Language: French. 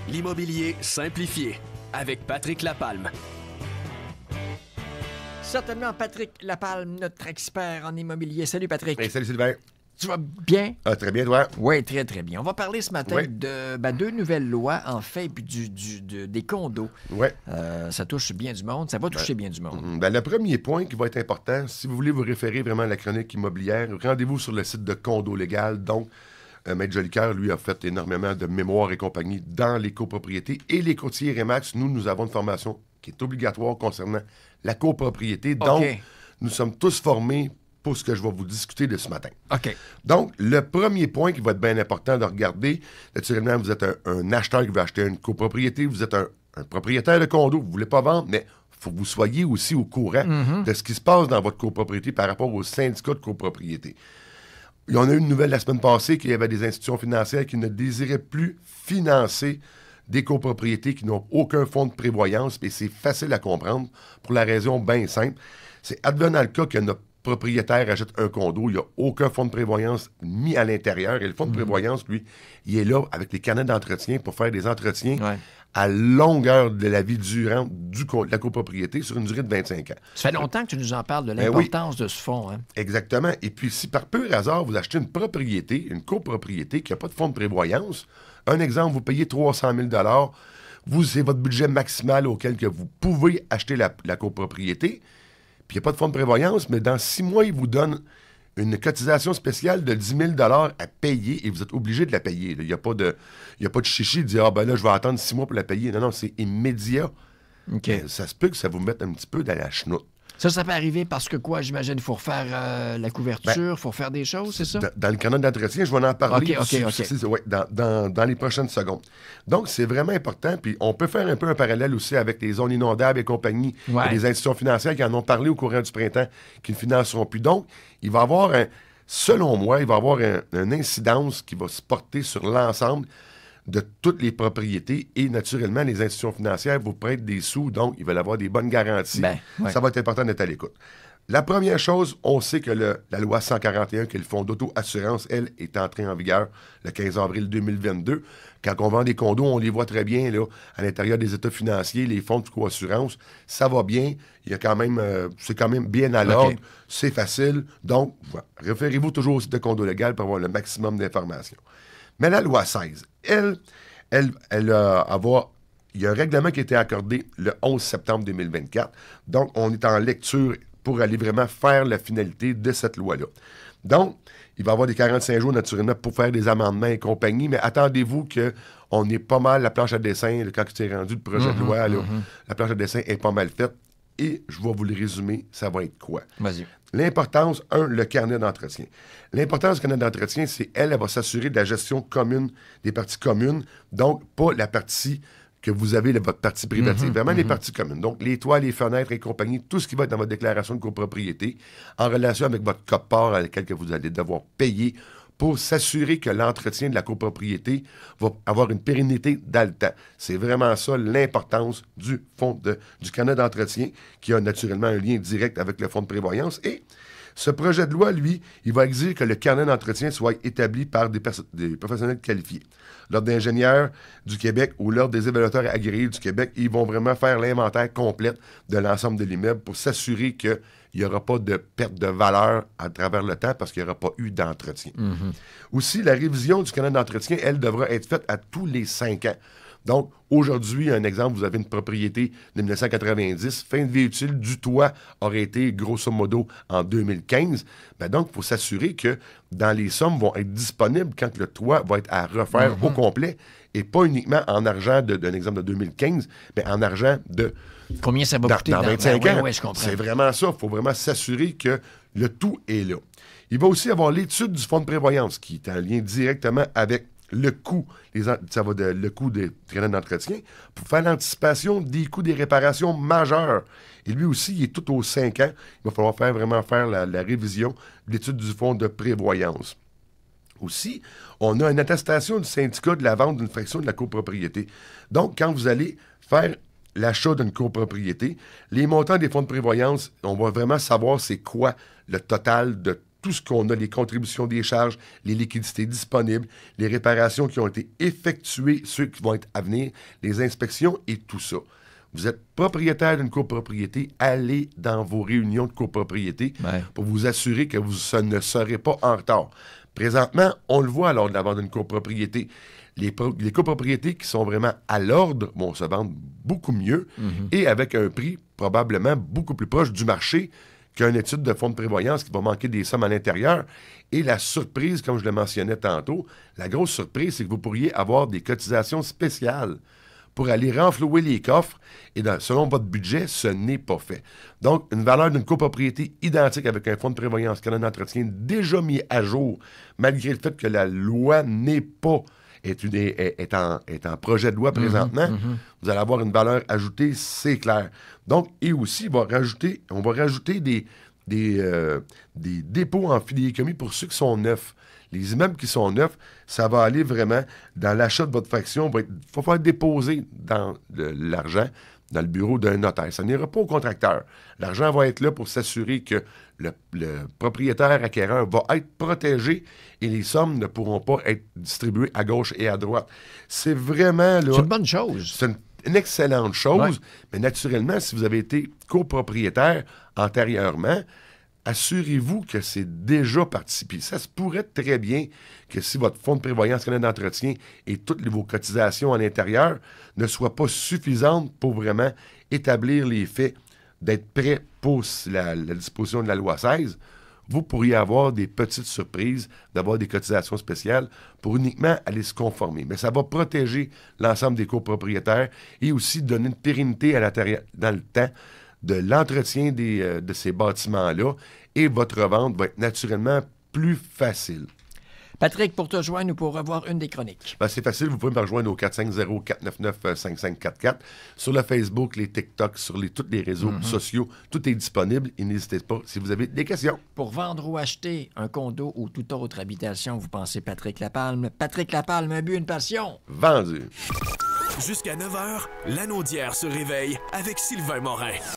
L'immobilier simplifié avec Patrick Lapalme. Certainement Patrick Lapalme, notre expert en immobilier. Salut Patrick. Hey, salut Sylvain. Tu vas bien? Très bien, toi? Oui, très, très bien. On va parler ce matin Oui. de deux nouvelles lois, en fait, puis des condos. Oui. Ça touche bien du monde. Ça va toucher bien du monde. Le premier point qui va être important, si vous voulez vous référer vraiment à la chronique immobilière, rendez-vous sur le site de Condo Légal. Donc, Maître Jolicoeur, lui, a fait énormément de mémoire et compagnie dans les copropriétés. Et les courtiers Remax, nous avons une formation qui est obligatoire concernant la copropriété. Donc, nous sommes tous formés pour ce que je vais vous discuter de ce matin. OK. Donc, le premier point qui va être bien important de regarder, naturellement, vous êtes un acheteur qui veut acheter une copropriété, vous êtes un propriétaire de condo, vous ne voulez pas vendre, mais il faut que vous soyez aussi au courant de ce qui se passe dans votre copropriété par rapport au syndicat de copropriété. On a eu une nouvelle la semaine passée qu'il y avait des institutions financières qui ne désiraient plus financer des copropriétés qui n'ont aucun fonds de prévoyance, et c'est facile à comprendre pour la raison bien simple. C'est advenant le cas que notre propriétaire achète un condo, il n'y a aucun fonds de prévoyance mis à l'intérieur, et le fonds de prévoyance, lui, il est là avec les carnets d'entretien pour faire des entretiens à longueur de la vie durante de la copropriété sur une durée de 25 ans. Ça fait longtemps que tu nous en parles de l'importance de ce fonds. Hein? Exactement. Et puis, si par pur hasard, vous achetez une propriété, une copropriété qui n'a pas de fonds de prévoyance, un exemple, vous payez 300 000 c'est votre budget maximal auquel que vous pouvez acheter la copropriété, puis il n'y a pas de fonds de prévoyance, mais dans 6 mois, ils vous donnent une cotisation spéciale de 10 000 à payer, et vous êtes obligé de la payer. Il n'y a pas de chichi de dire « Ah ben là, je vais attendre 6 mois pour la payer ». Non, c'est immédiat. Okay. Ça se peut que ça vous mette un petit peu dans la chenoute. Ça peut arriver parce que quoi, j'imagine, il faut refaire la couverture, il faut refaire des choses, c'est ça? Dans le canal d'entretien, je vais en parler OK. dans les prochaines secondes. Donc, c'est vraiment important. Puis, on peut faire un peu un parallèle aussi avec les zones inondables et compagnie. Il y a des institutions financières qui en ont parlé au courant du printemps, qui ne financeront plus. Donc, il va y avoir, selon moi, une incidence qui va se porter sur l'ensemble de toutes les propriétés, et naturellement, les institutions financières vous prêtent des sous, donc ils veulent avoir des bonnes garanties. Ça va être important d'être à l'écoute. La première chose, on sait que la loi 141, qui est le fonds d'auto-assurance, elle, est entrée en vigueur le 15 avril 2022. Quand on vend des condos, on les voit très bien là, à l'intérieur des états financiers, les fonds de co-assurance, ça va bien. Il y a quand même, c'est quand même bien à l'ordre, c'est facile. Donc, voilà. Référez-vous toujours au site de Condo Légal pour avoir le maximum d'informations. Mais la loi 16, il y a un règlement qui a été accordé le 11 septembre 2024. Donc, on est en lecture pour aller vraiment faire la finalité de cette loi-là. Donc, il va y avoir des 45 jours, naturellement, pour faire des amendements et compagnie, mais attendez-vous qu'on ait pas mal la planche à dessin, quand tu es rendu le projet de loi, la planche à dessin est pas mal faite, et je vais vous le résumer, ça va être quoi? Vas-y. L'importance, le carnet d'entretien. L'importance du carnet d'entretien, c'est elle va s'assurer de la gestion commune des parties communes, donc pas la partie que vous avez, votre partie privative, vraiment les parties communes. Donc, les toits, les fenêtres et compagnie, tout ce qui va être dans votre déclaration de copropriété, en relation avec votre code-part à laquelle que vous allez devoir payer pour s'assurer que l'entretien de la copropriété va avoir une pérennité dans le temps. C'est vraiment ça l'importance du fonds du carnet d'entretien, qui a naturellement un lien direct avec le fonds de prévoyance. Et ce projet de loi, lui, il va exiger que le carnet d'entretien soit établi par des professionnels qualifiés. L'Ordre d'ingénieurs du Québec ou l'Ordre des évaluateurs agréés du Québec, ils vont vraiment faire l'inventaire complet de l'ensemble de l'immeuble pour s'assurer qu'il n'y aura pas de perte de valeur à travers le temps parce qu'il n'y aura pas eu d'entretien. Aussi, la révision du carnet d'entretien, elle, devra être faite à tous les 5 ans. Donc, aujourd'hui, un exemple, vous avez une propriété de 1990, fin de vie utile du toit aurait été grosso modo en 2015. Donc, il faut s'assurer que dans les sommes vont être disponibles quand le toit va être à refaire au complet, et pas uniquement en argent d'un exemple de 2015, mais en argent de... Combien ça va coûter dans 25 ans. Oui, je comprends. C'est vraiment ça. Il faut vraiment s'assurer que le tout est là. Il va aussi avoir l'étude du fonds de prévoyance qui est en lien directement avec le coût, le coût des carnets d'entretien, pour faire l'anticipation des coûts des réparations majeures. Et lui aussi, il est tout aux 5 ans. Il va falloir vraiment faire la révision de l'étude du fonds de prévoyance. Aussi, on a une attestation du syndicat de la vente d'une fraction de la copropriété. Donc, quand vous allez faire l'achat d'une copropriété, les montants des fonds de prévoyance, on va vraiment savoir c'est quoi le total de tout ce qu'on a, les contributions des charges, les liquidités disponibles, les réparations qui ont été effectuées, ceux qui vont être à venir, les inspections et tout ça. Vous êtes propriétaire d'une copropriété, allez dans vos réunions de copropriété pour vous assurer que vous ne serez pas en retard. Présentement, on le voit lors de la vente d'une copropriété. Les copropriétés qui sont vraiment à l'ordre vont se vendre beaucoup mieux et avec un prix probablement beaucoup plus proche du marché qu'une étude de fonds de prévoyance qui va manquer des sommes à l'intérieur. Et la surprise, comme je le mentionnais tantôt, la grosse surprise, c'est que vous pourriez avoir des cotisations spéciales pour aller renflouer les coffres. Et selon votre budget, ce n'est pas fait. Donc, une valeur d'une copropriété identique avec un fonds de prévoyance Canada d'entretien déjà mis à jour, malgré le fait que la loi n'est pas... est en projet de loi présentement, vous allez avoir une valeur ajoutée, c'est clair. Donc, et aussi, on va rajouter des dépôts en fidéicommis pour ceux qui sont neufs. Les immeubles qui sont neufs, ça va aller vraiment dans l'achat de votre fraction. Il va falloir déposer dans l'argent dans le bureau d'un notaire. Ça n'ira pas au contracteur. L'argent va être là pour s'assurer que le propriétaire acquéreur va être protégé et les sommes ne pourront pas être distribuées à gauche et à droite. C'est vraiment... là, c'est une bonne chose. C'est une excellente chose, mais naturellement, si vous avez été copropriétaire antérieurement, assurez-vous que c'est déjà participé. Ça se pourrait très bien que si votre fonds de prévoyance Canada d'entretien et toutes vos cotisations à l'intérieur ne soient pas suffisantes pour vraiment établir les faits, d'être prêt pour la disposition de la loi 16, vous pourriez avoir des petites surprises, d'avoir des cotisations spéciales pour uniquement aller se conformer. Mais ça va protéger l'ensemble des copropriétaires et aussi donner une pérennité dans le temps de l'entretien de ces bâtiments-là et votre vente va être naturellement plus facile. Patrick, pour te joindre ou pour revoir une des chroniques? C'est facile, vous pouvez me rejoindre au 450-499-5544. Sur le Facebook, les TikTok, sur tous les réseaux sociaux, tout est disponible et n'hésitez pas si vous avez des questions. Pour vendre ou acheter un condo ou toute autre habitation, vous pensez Patrick Lapalme. Patrick Lapalme, un but, une passion. Vendu. Jusqu'à 9h, l'Anaudière se réveille avec Sylvain Morin.